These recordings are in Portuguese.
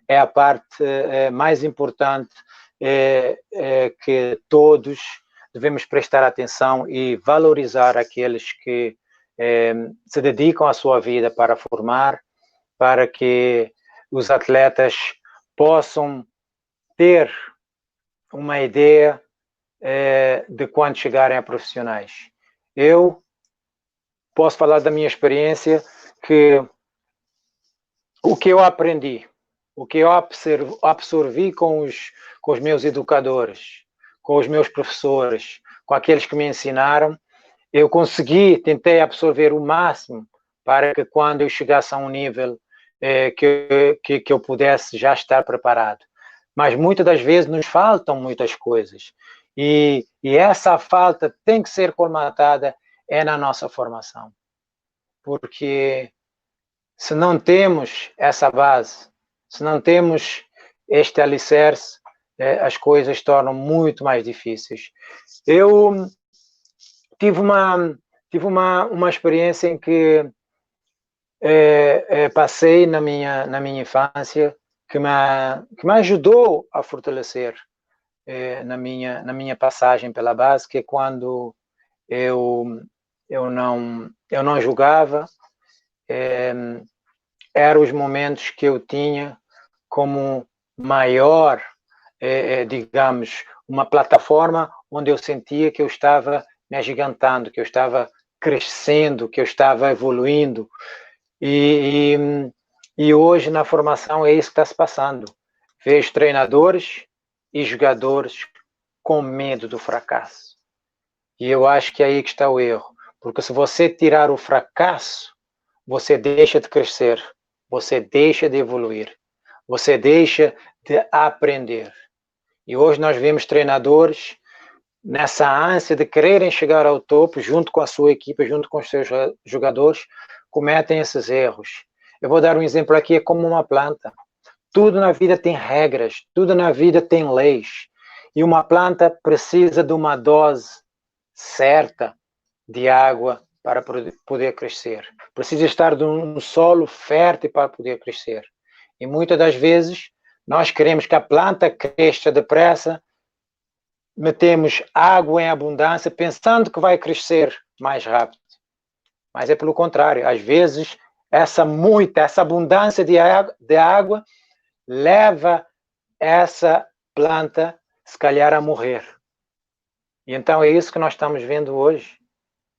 é a parte mais importante que todos devemos prestar atenção e valorizar aqueles que se dedicam à sua vida para formar, para que os atletas possam ter uma ideia de quando chegarem a profissionais. Eu posso falar da minha experiência, que o que eu aprendi, o que eu absorvi com os meus educadores, com os meus professores, com aqueles que me ensinaram, eu tentei absorver o máximo para que quando eu chegasse a um nível que eu pudesse já estar preparado. Mas muitas das vezes nos faltam muitas coisas. E essa falta tem que ser colmatada na nossa formação. Porque se não temos essa base, se não temos este alicerce, as coisas tornam muito mais difíceis. Eu tive uma experiência em que passei na minha infância que me ajudou a fortalecer na minha passagem pela base, que é quando eu não jogava, eram os momentos que eu tinha como maior, digamos, uma plataforma onde eu sentia que eu estava me agigantando, que eu estava crescendo, que eu estava evoluindo. E hoje na formação é isso que está se passando. Vejo treinadores e jogadores com medo do fracasso. E eu acho que é aí que está o erro. Porque se você tirar o fracasso, você deixa de crescer, você deixa de evoluir, você deixa de aprender. E hoje nós vemos treinadores nessa ânsia de quererem chegar ao topo, junto com a sua equipe, junto com os seus jogadores, cometem esses erros. Eu vou dar um exemplo aqui, é como uma planta. Tudo na vida tem regras, tudo na vida tem leis. E uma planta precisa de uma dose certa de água para poder crescer. Precisa estar num solo fértil para poder crescer. E muitas das vezes nós queremos que a planta cresça depressa, metemos água em abundância pensando que vai crescer mais rápido. Mas é pelo contrário. Às vezes essa abundância de água leva essa planta, se calhar, a morrer. E então é isso que nós estamos vendo hoje.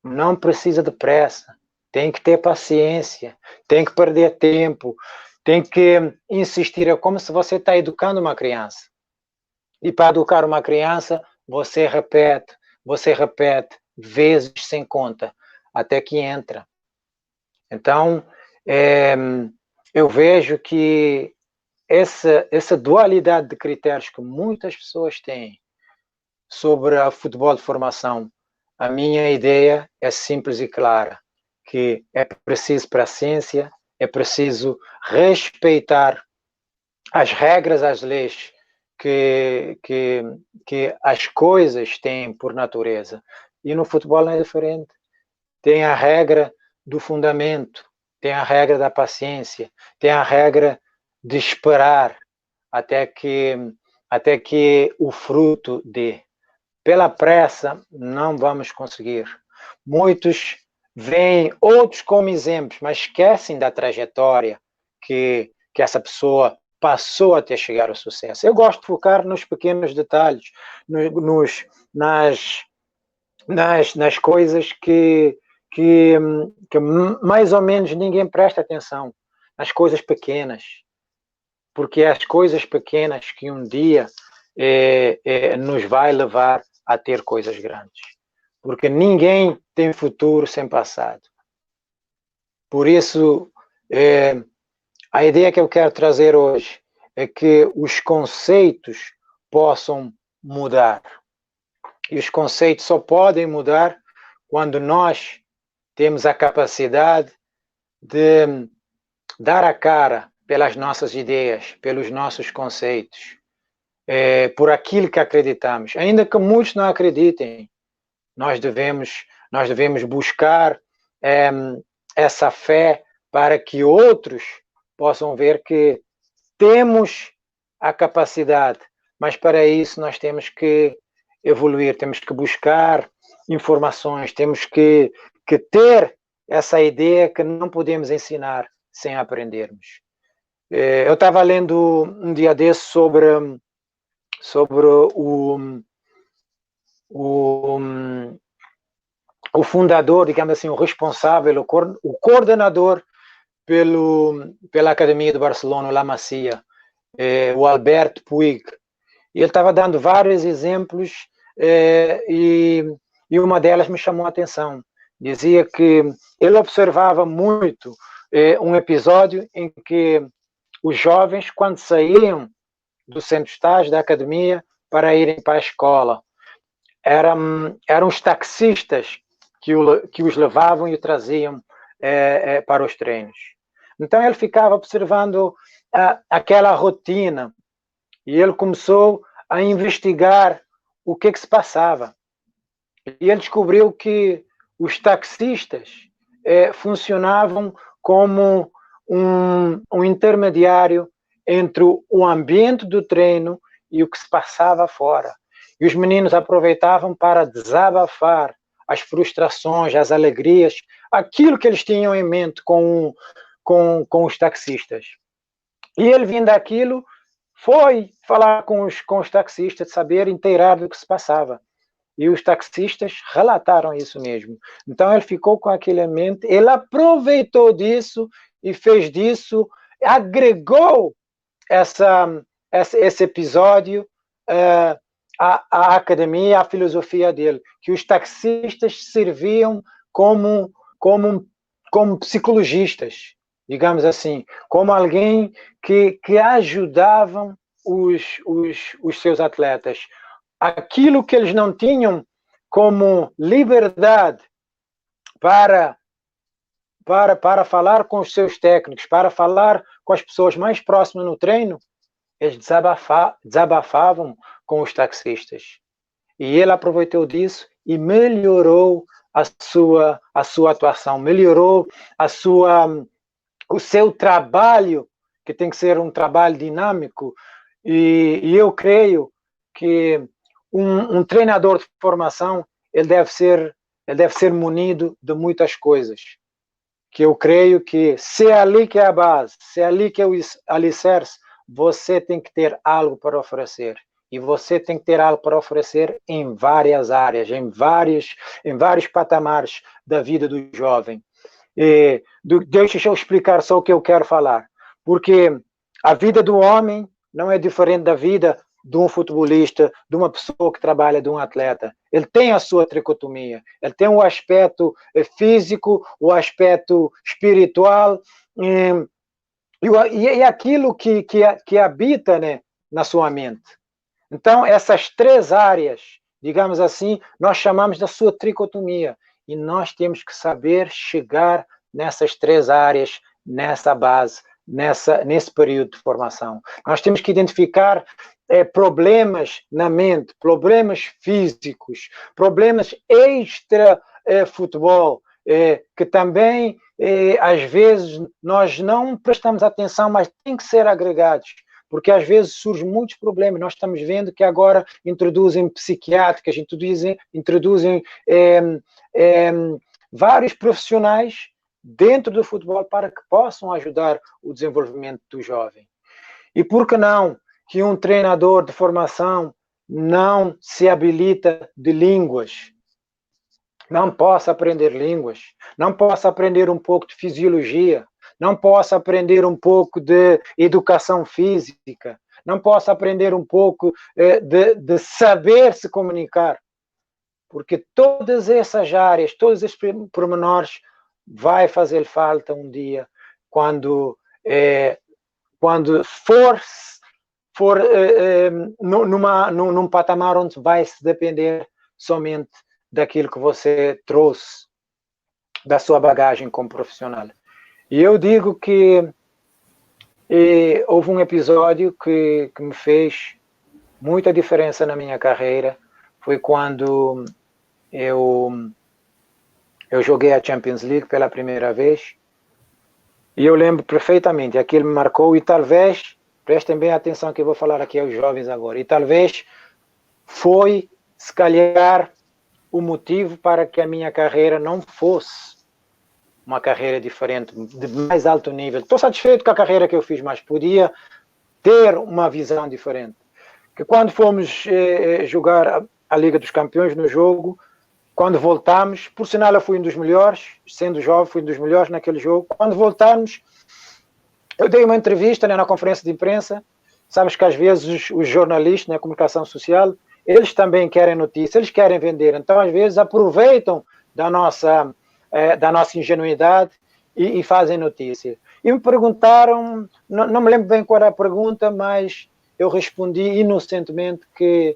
Não precisa de pressa, tem que ter paciência, tem que perder tempo, tem que insistir. É como se você está educando uma criança. E para educar uma criança, você repete, vezes sem conta, até que entra. Então, eu vejo que essa dualidade de critérios que muitas pessoas têm sobre o futebol de formação, a minha ideia é simples e clara, que é preciso para a ciência, é preciso respeitar as regras, as leis que as coisas têm por natureza. E no futebol não é diferente. Tem a regra do fundamento, tem a regra da paciência, tem a regra de esperar até que o fruto dê. Pela pressa, não vamos conseguir. Muitos veem outros como exemplos, mas esquecem da trajetória que essa pessoa passou até chegar ao sucesso. Eu gosto de focar nos pequenos detalhes, nas coisas que mais ou menos ninguém presta atenção, nas coisas pequenas. Porque é as coisas pequenas que um dia nos vai levar a ter coisas grandes. Porque ninguém tem futuro sem passado. Por isso, a ideia que eu quero trazer hoje é que os conceitos possam mudar. E os conceitos só podem mudar quando nós temos a capacidade de dar a cara pelas nossas ideias, pelos nossos conceitos, por aquilo que acreditamos. Ainda que muitos não acreditem, nós devemos buscar essa fé para que outros possam ver que temos a capacidade, mas para isso nós temos que evoluir, temos que buscar informações, temos que ter essa ideia que não podemos ensinar sem aprendermos. Eu estava lendo um dia desses sobre o fundador, digamos assim, o responsável, o coordenador pela Academia de Barcelona, La Masia, o Albert Puig. E ele estava dando vários exemplos e uma delas me chamou a atenção. Dizia que ele observava muito um episódio em que os jovens, quando saíam do centro de estágio da academia para irem para a escola, eram os taxistas que os levavam e o traziam para os treinos. Então ele ficava observando aquela rotina e ele começou a investigar o que se passava. E ele descobriu que os taxistas funcionavam como um intermediário entre o ambiente do treino e o que se passava fora. E os meninos aproveitavam para desabafar as frustrações, as alegrias, aquilo que eles tinham em mente com os taxistas. E ele, vindo daquilo, foi falar com os taxistas, saber inteirar do que se passava. E os taxistas relataram isso mesmo. Então ele ficou com aquele em mente, ele aproveitou disso e fez disso, agregou esse episódio à academia, à filosofia dele, que os taxistas serviam como psicologistas, digamos assim, como alguém que ajudavam os seus atletas. Aquilo que eles não tinham como liberdade para falar com os seus técnicos, para falar com as pessoas mais próximas no treino, eles desabafavam com os taxistas. E ele aproveitou disso e melhorou a sua atuação, melhorou o seu trabalho, que tem que ser um trabalho dinâmico. E eu creio que um treinador de formação, ele deve ser munido de muitas coisas. Que eu creio que se é ali que é a base, se é ali que é o alicerce, você tem que ter algo para oferecer. E você tem que ter algo para oferecer em várias áreas, em vários patamares da vida do jovem. Deixa eu explicar só o que eu quero falar. Porque a vida do homem não é diferente da vida de um futebolista, de uma pessoa que trabalha, de um atleta. Ele tem a sua tricotomia. Ele tem o aspecto físico, o aspecto espiritual e aquilo que habita, né, na sua mente. Então, essas três áreas, digamos assim, nós chamamos da sua tricotomia. E nós temos que saber chegar nessas três áreas, nessa base, nesse período de formação. Nós temos que identificar problemas na mente, problemas físicos, problemas extra-futebol, que também, às vezes, nós não prestamos atenção, mas têm que ser agregados. Porque às vezes surgem muitos problemas. Nós estamos vendo que agora introduzem psiquiátricas, introduzem vários profissionais dentro do futebol para que possam ajudar o desenvolvimento do jovem. E por que não que um treinador de formação não se habilita de línguas, não possa aprender línguas, não possa aprender um pouco de fisiologia, não possa aprender um pouco de educação física, não possa aprender um pouco de saber se comunicar, porque todas essas áreas, todos esses pormenores vai fazer falta um dia quando for num patamar onde vai se depender somente daquilo que você trouxe da sua bagagem como profissional. E eu digo que houve um episódio que me fez muita diferença na minha carreira, foi quando eu joguei a Champions League pela primeira vez, e eu lembro perfeitamente, aquilo me marcou, e talvez prestem bem atenção que eu vou falar aqui aos jovens agora, e talvez foi, se calhar, o motivo para que a minha carreira não fosse uma carreira diferente, de mais alto nível. Estou satisfeito com a carreira que eu fiz, mas podia ter uma visão diferente. Que quando fomos jogar a Liga dos Campeões no jogo, quando voltamos, por sinal eu fui um dos melhores, sendo jovem, fui um dos melhores naquele jogo. Quando voltamos, eu dei uma entrevista, né, na conferência de imprensa. Sabes que às vezes os jornalistas, né, comunicação social, eles também querem notícia, eles querem vender. Então, às vezes, aproveitam da nossa ingenuidade e fazem notícia. E me perguntaram, não me lembro bem qual era a pergunta, mas eu respondi inocentemente que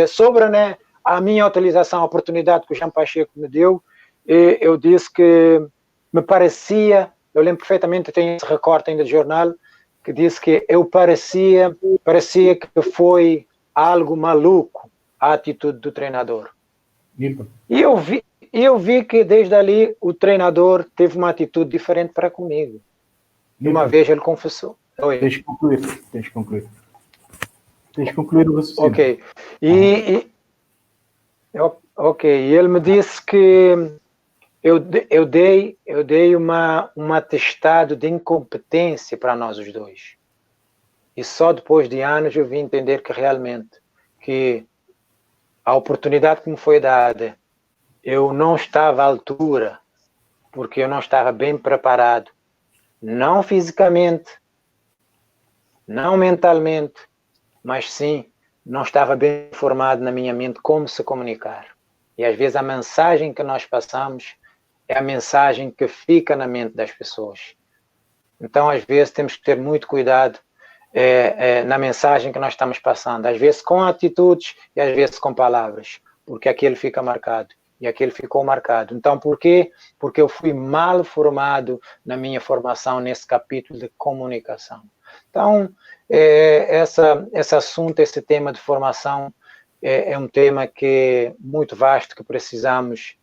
sobre, né, a minha utilização, a oportunidade que o Jean Pacheco me deu, eu disse que me parecia, eu lembro perfeitamente, tenho esse recorte ainda de jornal, que disse que eu parecia que foi algo maluco a atitude do treinador. E eu vi que desde ali o treinador teve uma atitude diferente para comigo. E uma vez ele confessou. Tens de concluir. Tens de concluir o raciocínio. Ok. Ok. E ele me disse que eu dei um atestado de incompetência para nós os dois. E só depois de anos eu vim entender que realmente que a oportunidade que me foi dada, eu não estava à altura, porque eu não estava bem preparado, não fisicamente, não mentalmente, mas sim, não estava bem formado na minha mente como se comunicar. E às vezes a mensagem que nós passamos é a mensagem que fica na mente das pessoas. Então, às vezes, temos que ter muito cuidado na mensagem que nós estamos passando. Às vezes com atitudes e às vezes com palavras, porque aquele fica marcado. E aquele ficou marcado. Então, por quê? Porque eu fui mal formado na minha formação nesse capítulo de comunicação. Então, esse assunto, esse tema de formação é um tema que é muito vasto, que precisamos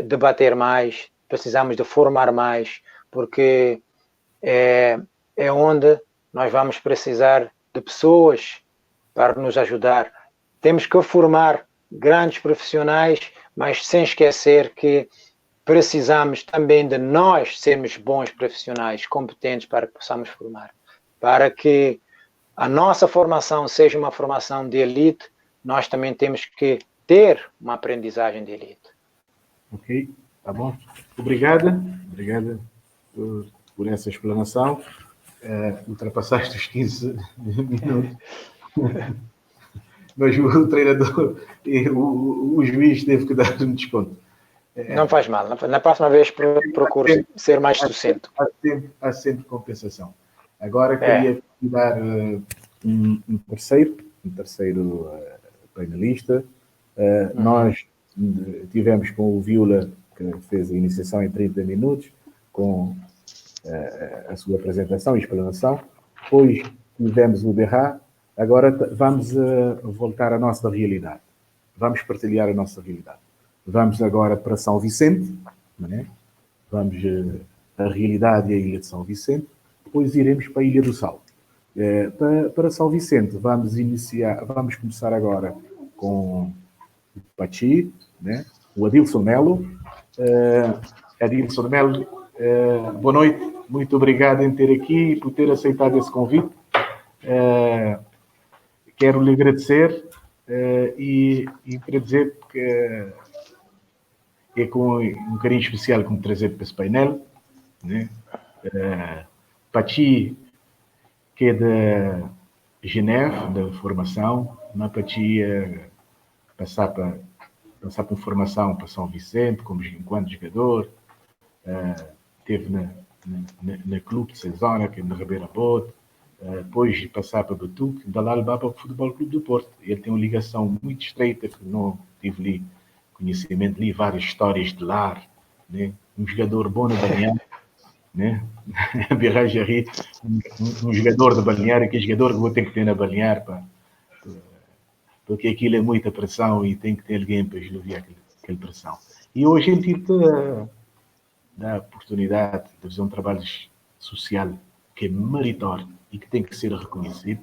debater mais, precisamos de formar mais, porque é onde nós vamos precisar de pessoas para nos ajudar. Temos que formar grandes profissionais, mas sem esquecer que precisamos também de nós sermos bons profissionais, competentes para que possamos formar. Para que a nossa formação seja uma formação de elite, nós também temos que ter uma aprendizagem de elite. Ok, tá bom. Obrigada por essa explanação. Ultrapassaste os 15 minutos. Mas o treinador, o juiz teve que dar um desconto. Não faz mal. Na próxima vez procuro ser mais sucinto. Há sempre compensação. Agora queria dar um terceiro painelista. Nós tivemos com o Viola, que fez a iniciação em 30 minutos, com a sua apresentação e explanação. Depois tivemos o Berra. Agora vamos voltar à nossa realidade. Vamos partilhar a nossa realidade. Vamos agora para São Vicente, não é? Vamos a realidade e a Ilha de São Vicente. Depois iremos para a Ilha do Sal. Para São Vicente, vamos começar agora com o Pachi, né? O Adilson Melo. Adilson Melo, boa noite. Muito obrigado em ter aqui e por ter aceitado esse convite. Quero lhe agradecer e para dizer que é com um carinho especial que me trazer para esse painel, né? Pachi, que é de Geneve, da formação, na Pachi passar por formação para São Vicente, enquanto jogador, teve na Clube de Cesana, que é na Ribeira Bote, depois passar para Betuque, da lá levar para o Futebol Clube do Porto. Ele tem uma ligação muito estreita, que não tive ali conhecimento, li várias histórias de lar, né? Um jogador bom no balneário, né? um jogador de balneário, que é jogador que vou ter que ter na balneário, porque aquilo é muita pressão e tem que ter alguém para aliviar aquela pressão. E hoje ele tive da oportunidade de fazer um trabalho social que é meritório e que tem que ser reconhecido,